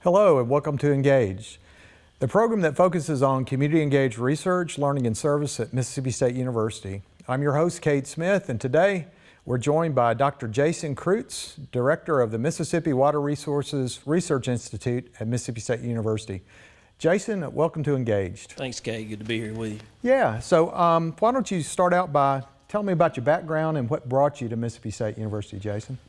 Hello and welcome to Engage, the program that focuses on community-engaged research, learning, and service at Mississippi State University. I'm your host, Cade Smith, and today we're joined by Dr. Jason Krutz, Director of the Mississippi Water Resources Research Institute at Mississippi State University. Jason, welcome to Engaged. Thanks, Cade. Good to be here with you. Yeah, so why don't you start out by telling me about your background and what brought you to Mississippi State University, Jason?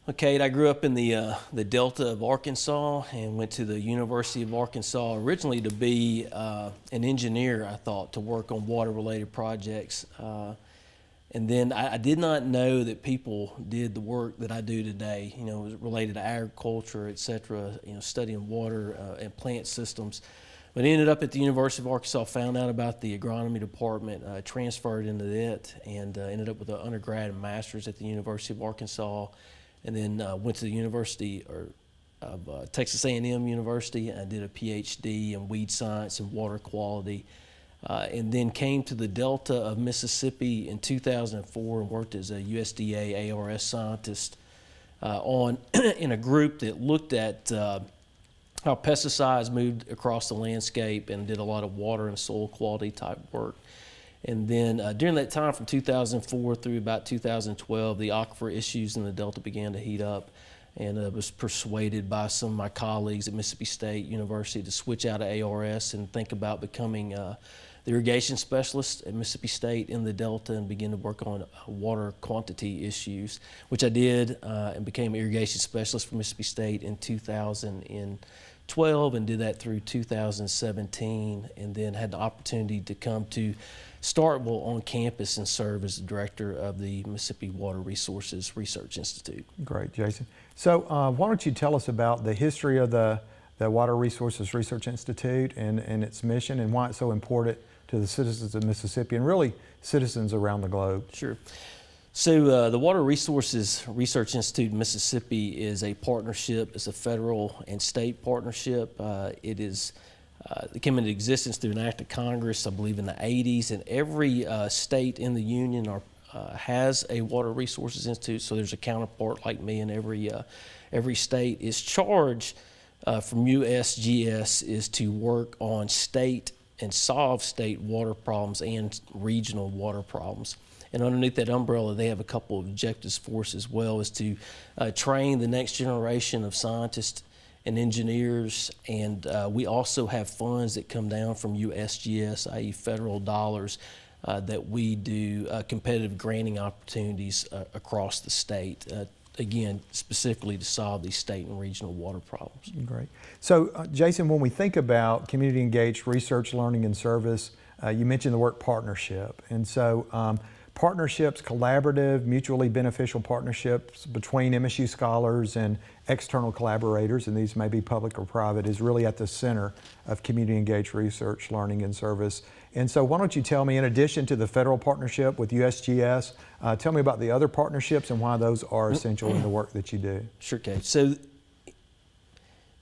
Okay, I grew up in the Delta of Arkansas and went to the University of Arkansas originally to be an engineer, I thought, to work on water-related projects. And then I did not know that people did the work that I do today, you know, related to agriculture, et cetera, you know, studying water and plant systems. But I ended up at the University of Arkansas, found out about the agronomy department, transferred into it, and ended up with an undergrad and master's at the University of Arkansas. And then went to the University of Texas A&M University and did a PhD in weed science and water quality. And then came to the Delta of Mississippi in 2004 and worked as a USDA ARS scientist in a group that looked at how pesticides moved across the landscape and did a lot of water and soil quality type work. And then during that time from 2004 through about 2012, the aquifer issues in the Delta began to heat up, and I was persuaded by some of my colleagues at Mississippi State University to switch out of ARS and think about becoming the irrigation specialist at Mississippi State in the Delta and begin to work on water quantity issues, which I did and became an irrigation specialist for Mississippi State in 2012 and did that through 2017, and then had the opportunity to come to Starkville on campus and serve as the director of the Mississippi Water Resources Research Institute. Great, Jason. So why don't you tell us about the history of the Water Resources Research Institute and its mission and why it's so important to the citizens of Mississippi and really citizens around the globe. Sure. So the Water Resources Research Institute in Mississippi is a partnership. It's a federal and state partnership. It came into existence through an act of Congress, I believe, in the 80s, and every state in the union has a Water Resources Institute, so there's a counterpart like me in every state. Is charged from USGS is to work on state and solve state water problems and regional water problems. And underneath that umbrella, they have a couple of objectives for us as well, is to train the next generation of scientists and engineers, and we also have funds that come down from USGS, i.e. federal dollars, that we do competitive granting opportunities across the state, again, specifically to solve these state and regional water problems. Great. So, Jason, when we think about community-engaged research, learning, and service, you mentioned the word partnership, and so partnerships, collaborative, mutually beneficial partnerships between MSU scholars and external collaborators, and these may be public or private, is really at the center of community-engaged research, learning, and service. And so why don't you tell me, in addition to the federal partnership with USGS, tell me about the other partnerships and why those are essential in the work that you do. Sure, Kate. So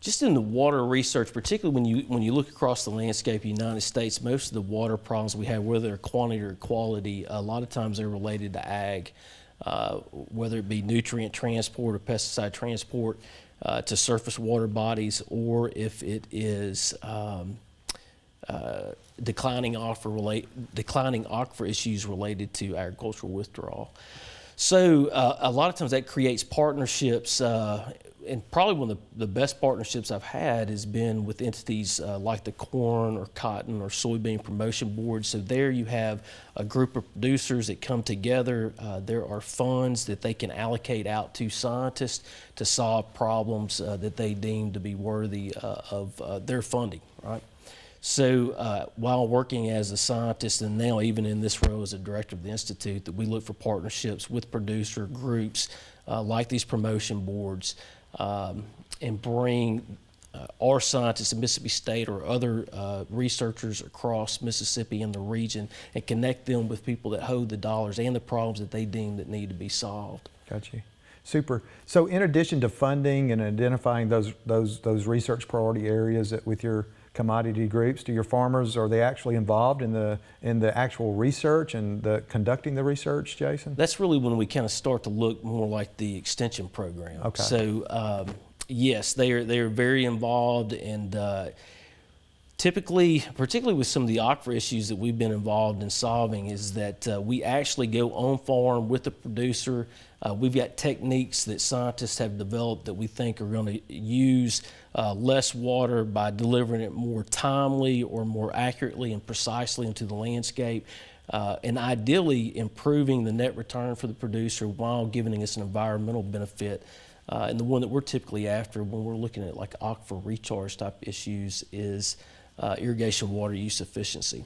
just in the water research, particularly when you look across the landscape of the United States, most of the water problems we have, whether they're quantity or quality, a lot of times they're related to ag, whether it be nutrient transport or pesticide transport to surface water bodies, or if it is declining aquifer issues related to agricultural withdrawal. So a lot of times that creates partnerships, and probably one of the best partnerships I've had has been with entities like the corn or cotton or soybean promotion board. So there you have a group of producers that come together. There are funds that they can allocate out to scientists to solve problems that they deem to be worthy of their funding, right? So while working as a scientist, and now even in this role as a director of the Institute, that we look for partnerships with producer groups like these promotion boards and bring our scientists at Mississippi State or other researchers across Mississippi and the region and connect them with people that hold the dollars and the problems that they deem that need to be solved. Got you. Super. So in addition to funding and identifying those research priority areas with your commodity groups, do your farmers, are they actually involved in the actual research and conducting the research, Jason? That's really when we kind of start to look more like the extension program. Okay. So Yes, they are very involved, and typically, particularly with some of the aquifer issues that we've been involved in solving, is that we actually go on farm with the producer. We've got techniques that scientists have developed that we think are going to use less water by delivering it more timely or more accurately and precisely into the landscape, and ideally improving the net return for the producer while giving us an environmental benefit. And the one that we're typically after when we're looking at like aquifer recharge type issues is irrigation water use efficiency.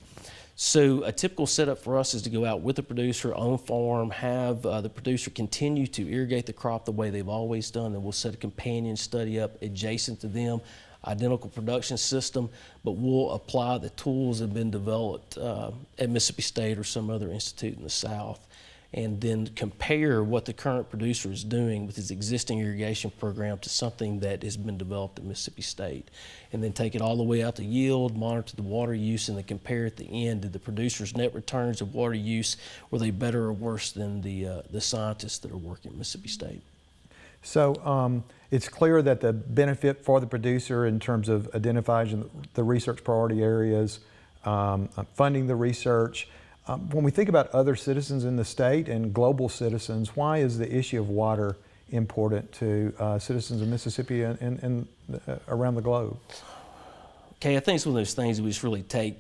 So a typical setup for us is to go out with the producer on farm, have the producer continue to irrigate the crop the way they've always done, and we'll set a companion study up adjacent to them, identical production system, but we'll apply the tools that have been developed at Mississippi State or some other institute in the South, and then compare what the current producer is doing with his existing irrigation program to something that has been developed at Mississippi State. And then take it all the way out to yield, monitor the water use, and then compare at the end, did the producer's net returns of water use, were they better or worse than the scientists that are working at Mississippi State? So it's clear that the benefit for the producer in terms of identifying the research priority areas, funding the research. When we think about other citizens in the state and global citizens, why is the issue of water important to citizens of Mississippi and around the globe? Okay, I think it's one of those things that we just really take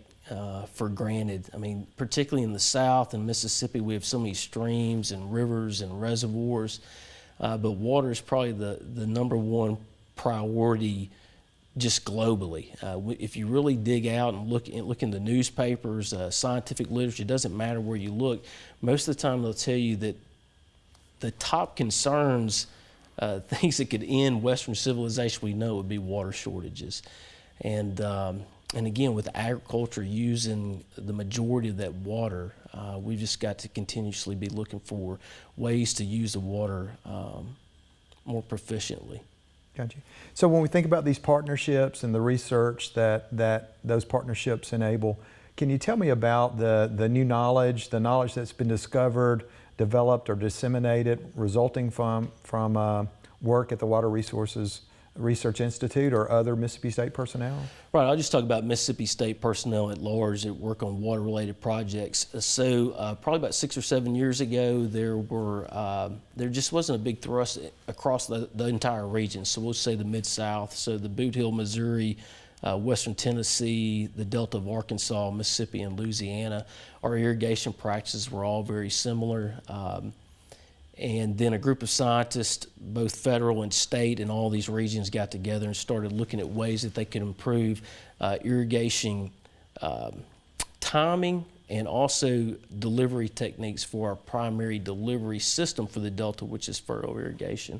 for granted. I mean, particularly in the South and Mississippi, we have so many streams and rivers and reservoirs, but water is probably the number one priority just globally. If you really dig out and look in the newspapers, scientific literature, it doesn't matter where you look, most of the time they'll tell you that the top concerns, things that could end Western civilization we know would be water shortages. And again, with agriculture using the majority of that water, we've just got to continuously be looking for ways to use the water more proficiently. Gotcha. So when we think about these partnerships and the research that those partnerships enable, can you tell me about the new knowledge, the knowledge that's been discovered, developed, or disseminated resulting from work at the Water Resources Research Institute or other Mississippi State personnel? Right, I'll just talk about Mississippi State personnel at large that work on water-related projects. So probably about 6 or 7 years ago, there just wasn't a big thrust across the entire region. So we'll say the Mid-South, so the Boot Hill, Missouri, Western Tennessee, the Delta of Arkansas, Mississippi, and Louisiana. Our irrigation practices were all very similar. And then a group of scientists, both federal and state in all these regions, got together and started looking at ways that they could improve irrigation timing and also delivery techniques for our primary delivery system for the Delta, which is furrow irrigation.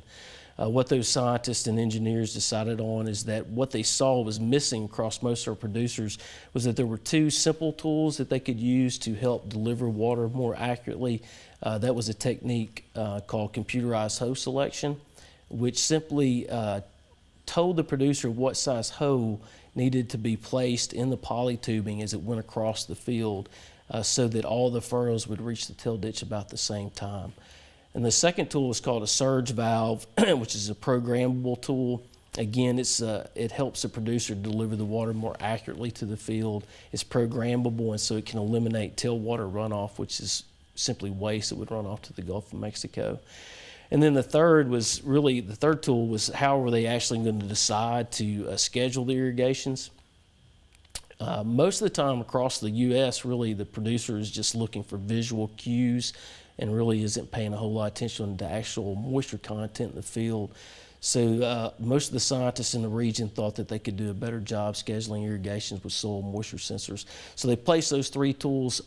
What those scientists and engineers decided on is that what they saw was missing across most of our producers was that there were two simple tools that they could use to help deliver water more accurately. That was a technique called computerized hoe selection, which simply told the producer what size hoe needed to be placed in the polytubing as it went across the field so that all the furrows would reach the till ditch about the same time. And the second tool is called a surge valve, which is a programmable tool. Again, it helps the producer deliver the water more accurately to the field. It's programmable, and so it can eliminate till water runoff, which is simply waste that would run off to the Gulf of Mexico. And then the third tool was how were they actually going to decide to schedule the irrigations. Most of the time across the U.S., really the producer is just looking for visual cues and really isn't paying a whole lot of attention to actual moisture content in the field. So most of the scientists in the region thought that they could do a better job scheduling irrigations with soil moisture sensors. So they placed those three tools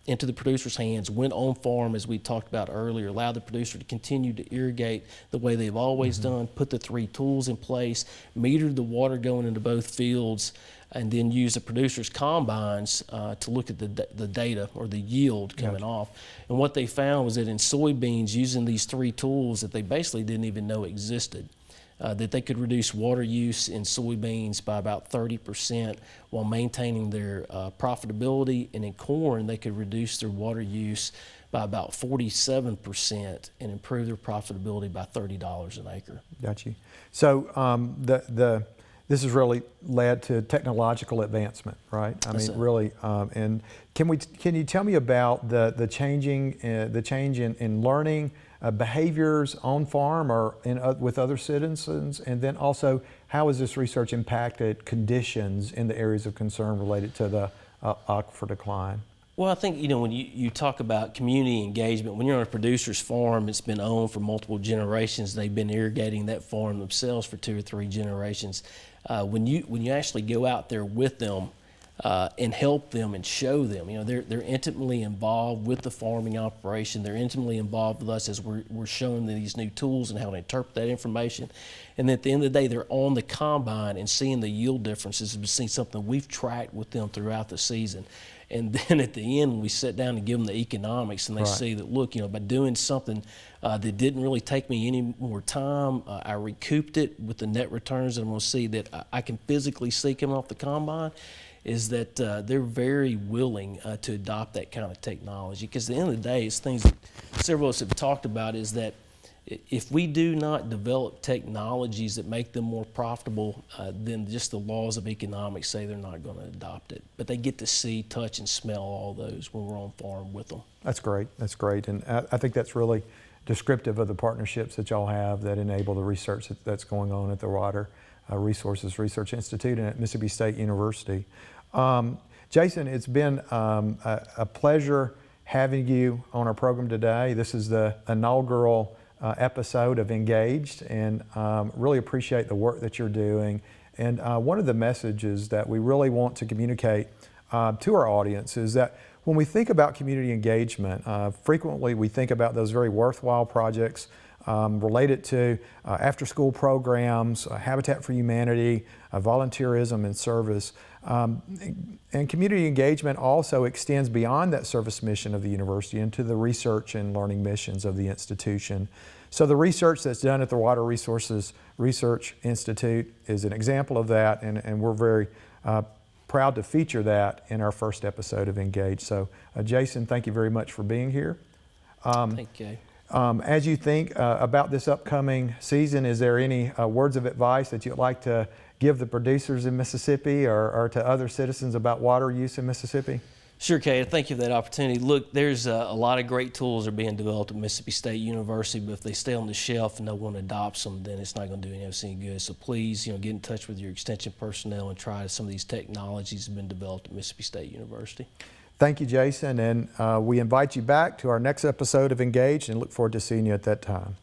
into the producer's hands, went on farm as we talked about earlier, allowed the producer to continue to irrigate the way they've always done, put the three tools in place, metered the water going into both fields, and then use the producer's combines to look at the data or the yield coming off. And what they found was that in soybeans, using these three tools that they basically didn't even know existed, that they could reduce water use in soybeans by about 30% while maintaining their profitability. And in corn, they could reduce their water use by about 47% and improve their profitability by $30 an acre. Got you. So this has really led to technological advancement, right? I mean, really. And can you tell me about the change in learning behaviors on farm or with other citizens, and then also how has this research impacted conditions in the areas of concern related to the aquifer decline? Well, I think, when you talk about community engagement, when you're on a producer's farm, it's been owned for multiple generations. They've been irrigating that farm themselves for 2 or 3 generations. When you actually go out there with them and help them and show them, they're intimately involved with the farming operation. They're intimately involved with us as we're showing them these new tools and how to interpret that information. And at the end of the day, they're on the combine and seeing the yield differences and seeing something we've tracked with them throughout the season. And then at the end, we sit down and give them the economics, and they see that, look, by doing something that didn't really take me any more time, I recouped it with the net returns that I'm going to see that I can physically see coming off the combine, is that they're very willing to adopt that kind of technology. Because at the end of the day, it's things that several of us have talked about, is that if we do not develop technologies that make them more profitable, then just the laws of economics say they're not going to adopt it. But they get to see, touch, and smell all those when we're on farm with them. That's great. That's great. And I think that's really descriptive of the partnerships that y'all have that enable the research that's going on at the Water Resources Research Institute and at Mississippi State University. Jason, it's been a pleasure having you on our program today. This is the inaugural episode of Engaged, and really appreciate the work that you're doing. And one of the messages that we really want to communicate to our audience is that when we think about community engagement, frequently we think about those very worthwhile projects related to after-school programs, Habitat for Humanity, volunteerism and service. And community engagement also extends beyond that service mission of the university into the research and learning missions of the institution. So the research that's done at the Water Resources Research Institute is an example of that, and we're very proud to feature that in our first episode of Engage. So Jason, thank you very much for being here. Thank you. As you think about this upcoming season, is there any words of advice that you'd like to give the producers in Mississippi or to other citizens about water use in Mississippi? Sure, Cade. Thank you for that opportunity. Look, there's a lot of great tools are being developed at Mississippi State University, but if they stay on the shelf and no one adopts them, then it's not going to do any good. So please, get in touch with your extension personnel and try some of these technologies that have been developed at Mississippi State University. Thank you, Jason, and we invite you back to our next episode of Engaged and look forward to seeing you at that time.